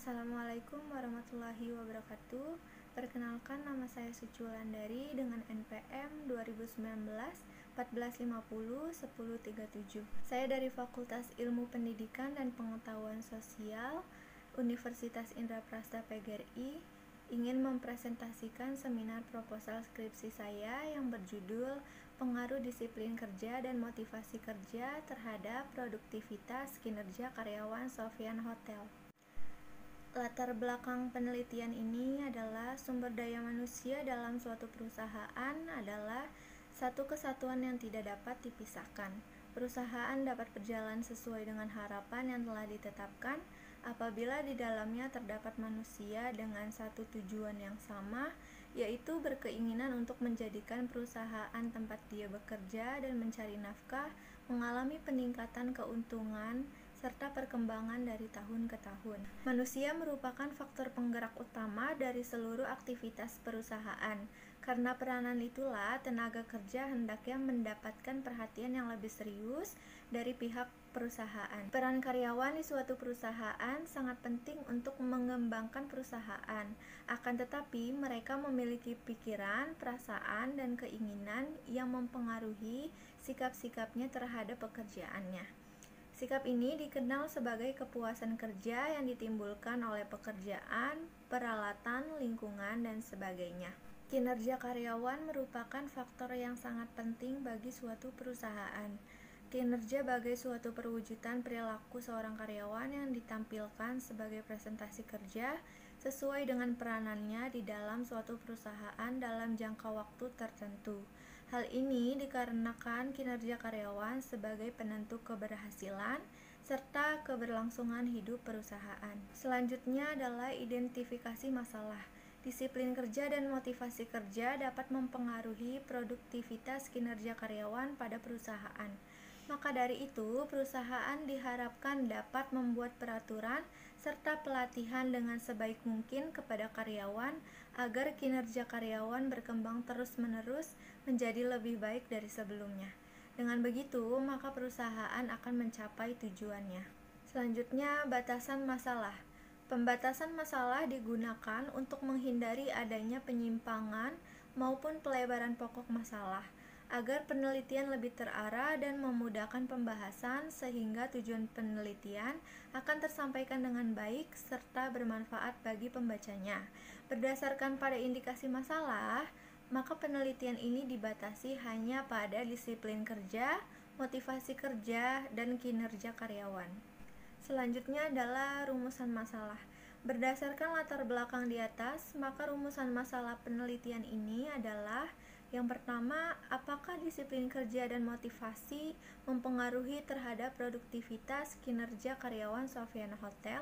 Assalamualaikum warahmatullahi wabarakatuh. Perkenalkan, nama saya Suci Wulandari dengan NPM 2019 1450 1037. Saya dari Fakultas Ilmu Pendidikan dan Pengetahuan Sosial Universitas Indraprasta PGRI ingin mempresentasikan seminar proposal skripsi saya yang berjudul Pengaruh Disiplin Kerja dan Motivasi Kerja terhadap Produktivitas Kinerja Karyawan Sofyan Hotel. Latar belakang penelitian ini adalah sumber daya manusia dalam suatu perusahaan adalah satu kesatuan yang tidak dapat dipisahkan. Perusahaan dapat berjalan sesuai dengan harapan yang telah ditetapkan apabila di dalamnya terdapat manusia dengan satu tujuan yang sama, yaitu berkeinginan untuk menjadikan perusahaan tempat dia bekerja dan mencari nafkah mengalami peningkatan keuntungan serta perkembangan dari tahun ke tahun. Manusia merupakan faktor penggerak utama dari seluruh aktivitas perusahaan. Karena peranan itulah tenaga kerja hendaknya mendapatkan perhatian yang lebih serius dari pihak perusahaan. Peran karyawan di suatu perusahaan sangat penting untuk mengembangkan perusahaan. Akan tetapi mereka memiliki pikiran, perasaan, dan keinginan yang mempengaruhi sikap-sikapnya terhadap pekerjaannya. Sikap ini dikenal sebagai kepuasan kerja yang ditimbulkan oleh pekerjaan, peralatan, lingkungan, dan sebagainya. Kinerja karyawan merupakan faktor yang sangat penting bagi suatu perusahaan. Kinerja sebagai suatu perwujudan perilaku seorang karyawan yang ditampilkan sebagai presentasi kerja sesuai dengan peranannya di dalam suatu perusahaan dalam jangka waktu tertentu. Hal ini dikarenakan kinerja karyawan sebagai penentu keberhasilan serta keberlangsungan hidup perusahaan. Selanjutnya adalah identifikasi masalah. Disiplin kerja dan motivasi kerja dapat mempengaruhi produktivitas kinerja karyawan pada perusahaan. Maka dari itu, perusahaan diharapkan dapat membuat peraturan serta pelatihan dengan sebaik mungkin kepada karyawan agar kinerja karyawan berkembang terus-menerus menjadi lebih baik dari sebelumnya. Dengan begitu, maka perusahaan akan mencapai tujuannya. Selanjutnya, batasan masalah. Pembatasan masalah digunakan untuk menghindari adanya penyimpangan maupun pelebaran pokok masalah, agar penelitian lebih terarah dan memudahkan pembahasan sehingga tujuan penelitian akan tersampaikan dengan baik serta bermanfaat bagi pembacanya. Berdasarkan pada indikasi masalah, maka penelitian ini dibatasi hanya pada disiplin kerja, motivasi kerja, dan kinerja karyawan. Selanjutnya adalah rumusan masalah. Berdasarkan latar belakang di atas, maka rumusan masalah penelitian ini adalah: yang pertama, apakah disiplin kerja dan motivasi mempengaruhi terhadap produktivitas kinerja karyawan Sofyan Hotel?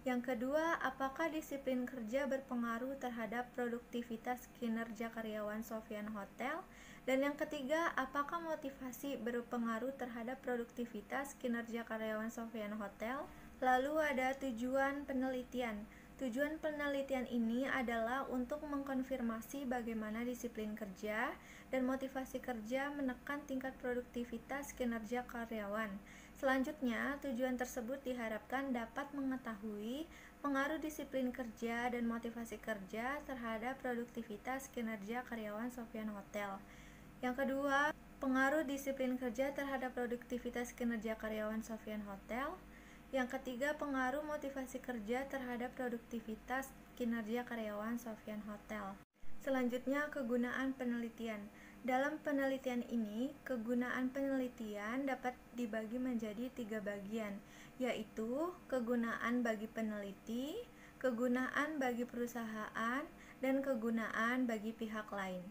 Yang kedua, apakah disiplin kerja berpengaruh terhadap produktivitas kinerja karyawan Sofyan Hotel? Dan yang ketiga, apakah motivasi berpengaruh terhadap produktivitas kinerja karyawan Sofyan Hotel? Lalu ada tujuan penelitian. Tujuan penelitian ini adalah untuk mengkonfirmasi bagaimana disiplin kerja dan motivasi kerja menekan tingkat produktivitas kinerja karyawan. Selanjutnya, tujuan tersebut diharapkan dapat mengetahui pengaruh disiplin kerja dan motivasi kerja terhadap produktivitas kinerja karyawan Sofyan Hotel. Yang kedua, pengaruh disiplin kerja terhadap produktivitas kinerja karyawan Sofyan Hotel. Yang ketiga, pengaruh motivasi kerja terhadap produktivitas kinerja karyawan Sofyan Hotel. Selanjutnya, kegunaan penelitian. Dalam penelitian ini, kegunaan penelitian dapat dibagi menjadi 3 bagian, yaitu kegunaan bagi peneliti, kegunaan bagi perusahaan, dan kegunaan bagi pihak lain.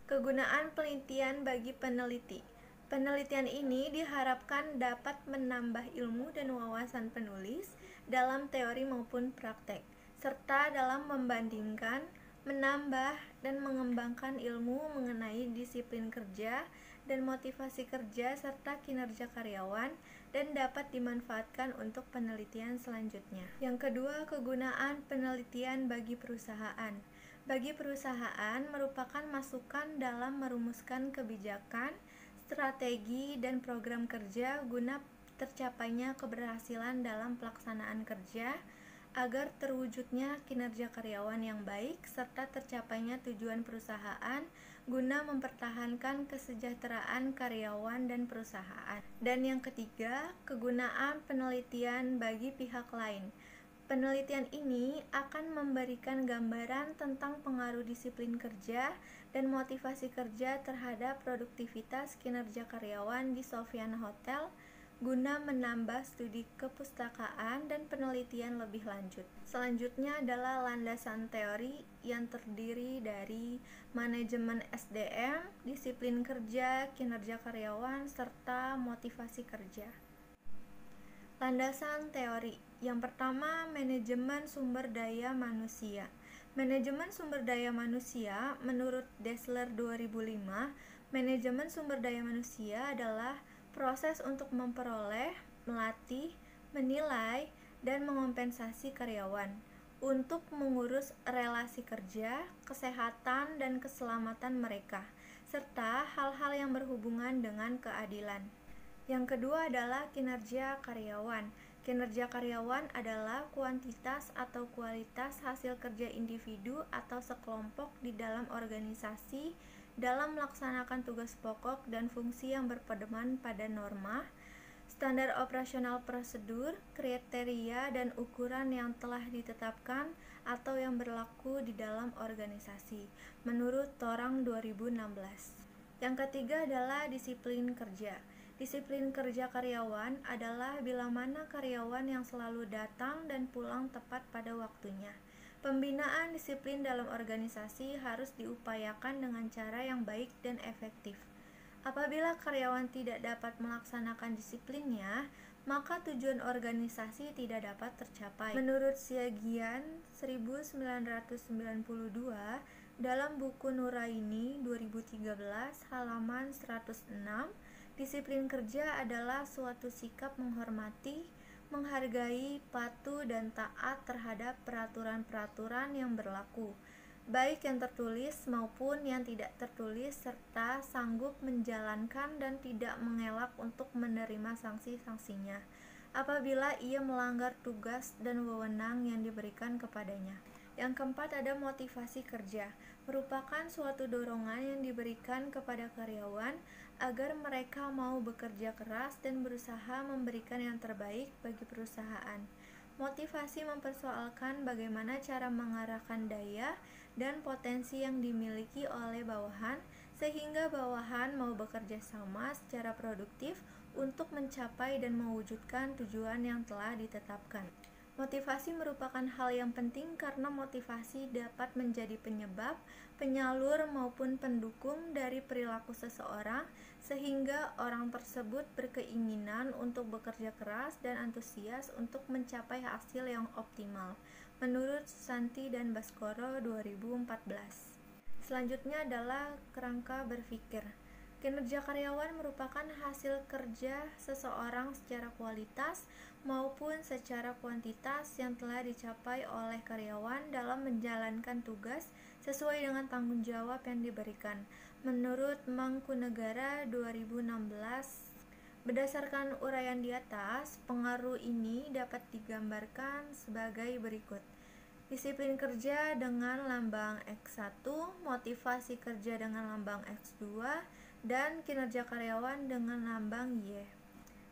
Kegunaan penelitian bagi peneliti. Penelitian ini diharapkan dapat menambah ilmu dan wawasan penulis dalam teori maupun praktek, serta dalam membandingkan, menambah, dan mengembangkan ilmu mengenai disiplin kerja dan motivasi kerja serta kinerja karyawan, dan dapat dimanfaatkan untuk penelitian selanjutnya. Yang kedua, kegunaan penelitian bagi perusahaan. Bagi perusahaan merupakan masukan dalam merumuskan kebijakan, strategi, dan program kerja guna tercapainya keberhasilan dalam pelaksanaan kerja agar terwujudnya kinerja karyawan yang baik serta tercapainya tujuan perusahaan guna mempertahankan kesejahteraan karyawan dan perusahaan. Dan yang ketiga, kegunaan penelitian bagi pihak lain. Penelitian ini akan memberikan gambaran tentang pengaruh disiplin kerja dan motivasi kerja terhadap produktivitas kinerja karyawan di Sofian Hotel guna menambah studi kepustakaan dan penelitian lebih lanjut. Selanjutnya adalah landasan teori yang terdiri dari manajemen SDM, disiplin kerja, kinerja karyawan, serta motivasi kerja. Landasan teori. Yang pertama, manajemen sumber daya manusia. Manajemen sumber daya manusia menurut Dessler 2005, manajemen sumber daya manusia adalah proses untuk memperoleh, melatih, menilai, dan mengompensasi karyawan untuk mengurus relasi kerja, kesehatan, dan keselamatan mereka, serta hal-hal yang berhubungan dengan keadilan. Yang kedua adalah kinerja karyawan. Kinerja karyawan adalah kuantitas atau kualitas hasil kerja individu atau sekelompok di dalam organisasi dalam melaksanakan tugas pokok dan fungsi yang berpedoman pada norma, standar operasional prosedur, kriteria, dan ukuran yang telah ditetapkan atau yang berlaku di dalam organisasi, menurut Torang 2016. Yang ketiga adalah disiplin kerja. Disiplin kerja karyawan adalah bila mana karyawan yang selalu datang dan pulang tepat pada waktunya. Pembinaan disiplin dalam organisasi harus diupayakan dengan cara yang baik dan efektif. Apabila karyawan tidak dapat melaksanakan disiplinnya, maka tujuan organisasi tidak dapat tercapai. Menurut Siagian 1992 dalam buku Nuraini 2013 halaman 106, disiplin kerja adalah suatu sikap menghormati, menghargai, patuh, dan taat terhadap peraturan-peraturan yang berlaku, baik yang tertulis maupun yang tidak tertulis, serta sanggup menjalankan dan tidak mengelak untuk menerima sanksi-sanksinya apabila ia melanggar tugas dan wewenang yang diberikan kepadanya. Yang keempat ada motivasi kerja, merupakan suatu dorongan yang diberikan kepada karyawan agar mereka mau bekerja keras dan berusaha memberikan yang terbaik bagi perusahaan. Motivasi mempersoalkan bagaimana cara mengarahkan daya dan potensi yang dimiliki oleh bawahan sehingga bawahan mau bekerja sama secara produktif untuk mencapai dan mewujudkan tujuan yang telah ditetapkan. Motivasi merupakan hal yang penting karena motivasi dapat menjadi penyebab, penyalur maupun pendukung dari perilaku seseorang sehingga orang tersebut berkeinginan untuk bekerja keras dan antusias untuk mencapai hasil yang optimal. Menurut Susanti dan Baskoro 2014. Selanjutnya adalah kerangka berpikir. Kinerja karyawan merupakan hasil kerja seseorang secara kualitas maupun secara kuantitas yang telah dicapai oleh karyawan dalam menjalankan tugas sesuai dengan tanggung jawab yang diberikan. Menurut Mangkunegara 2016, berdasarkan uraian di atas, pengaruh ini dapat digambarkan sebagai berikut. Disiplin kerja dengan lambang X1, motivasi kerja dengan lambang X2, dan kinerja karyawan dengan lambang Y.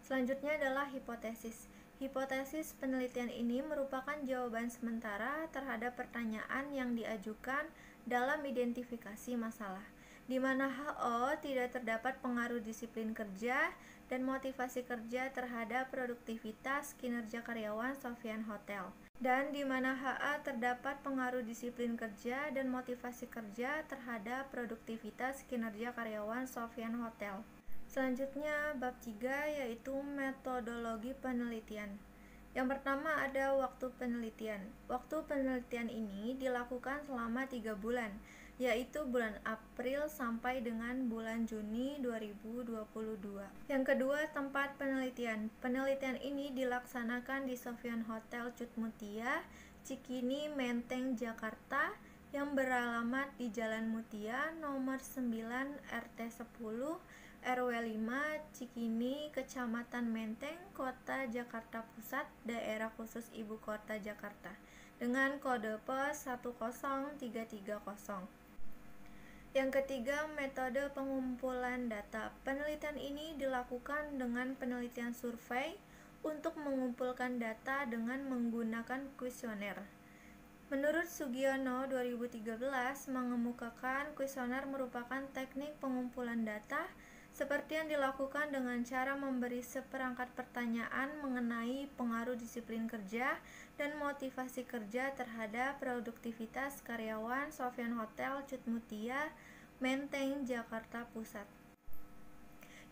Selanjutnya adalah hipotesis. Hipotesis penelitian ini merupakan jawaban sementara terhadap pertanyaan yang diajukan dalam identifikasi masalah, di mana HO tidak terdapat pengaruh disiplin kerja dan motivasi kerja terhadap produktivitas kinerja karyawan Sofian Hotel, dan di mana HA terdapat pengaruh disiplin kerja dan motivasi kerja terhadap produktivitas kinerja karyawan Sofian Hotel. Selanjutnya bab 3 yaitu metodologi penelitian. Yang pertama ada waktu penelitian. Waktu penelitian ini dilakukan selama 3 bulan, yaitu bulan April sampai dengan bulan Juni 2022. Yang kedua, tempat penelitian. Penelitian ini dilaksanakan di Sofian Hotel Cut Mutia, Cikini, Menteng, Jakarta, yang beralamat di Jalan Mutia, nomor 9 RT 10, RW 5 Cikini, Kecamatan Menteng, Kota Jakarta Pusat, Daerah Khusus Ibu Kota Jakarta, dengan kode pos 10330. Yang ketiga, metode pengumpulan data. Penelitian ini dilakukan dengan penelitian survei untuk mengumpulkan data dengan menggunakan kuesioner. Menurut Sugiono 2013 mengemukakan kuesioner merupakan teknik pengumpulan data seperti yang dilakukan dengan cara memberi seperangkat pertanyaan mengenai pengaruh disiplin kerja dan motivasi kerja terhadap produktivitas karyawan Sofyan Hotel Cut Mutia, Menteng, Jakarta Pusat.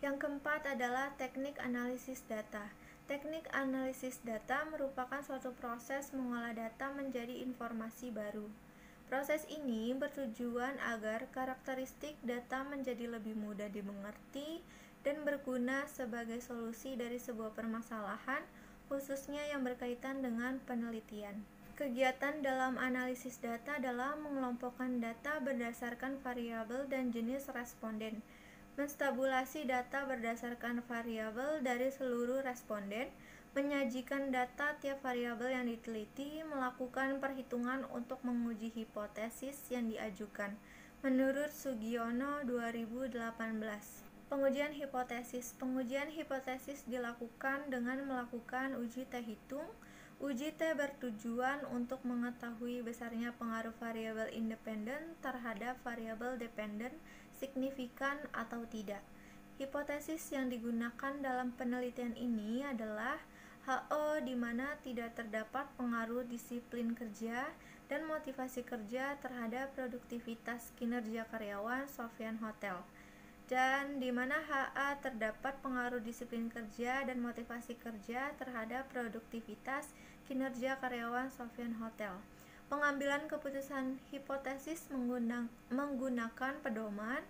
Yang keempat adalah teknik analisis data. Teknik analisis data merupakan suatu proses mengolah data menjadi informasi baru. Proses ini bertujuan agar karakteristik data menjadi lebih mudah dimengerti dan berguna sebagai solusi dari sebuah permasalahan, khususnya yang berkaitan dengan penelitian. Kegiatan dalam analisis data adalah mengelompokkan data berdasarkan variabel dan jenis responden, menstabulasi data berdasarkan variabel dari seluruh responden, menyajikan data tiap variabel yang diteliti, melakukan perhitungan untuk menguji hipotesis yang diajukan. Menurut Sugiono 2018. Pengujian hipotesis. Pengujian hipotesis dilakukan dengan melakukan uji T hitung. Uji T bertujuan untuk mengetahui besarnya pengaruh variabel independen terhadap variabel dependen signifikan atau tidak. Hipotesis yang digunakan dalam penelitian ini adalah HO, di mana tidak terdapat pengaruh disiplin kerja dan motivasi kerja terhadap produktivitas kinerja karyawan Sofyan Hotel, dan di mana HA terdapat pengaruh disiplin kerja dan motivasi kerja terhadap produktivitas kinerja karyawan Sofyan Hotel. Pengambilan keputusan hipotesis menggunakan pedoman.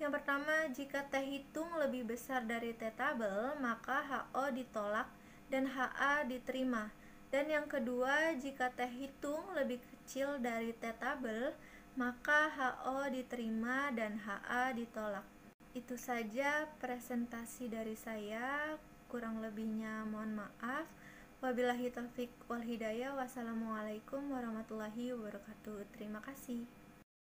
Yang pertama, jika T hitung lebih besar dari T tabel, maka HO ditolak dan HA diterima. Dan yang kedua, jika T hitung lebih kecil dari T tabel, maka HO diterima dan HA ditolak. Itu saja presentasi dari saya, kurang lebihnya mohon maaf. Wabillahi taufik wal hidayah. Wassalamualaikum warahmatullahi wabarakatuh. Terima kasih.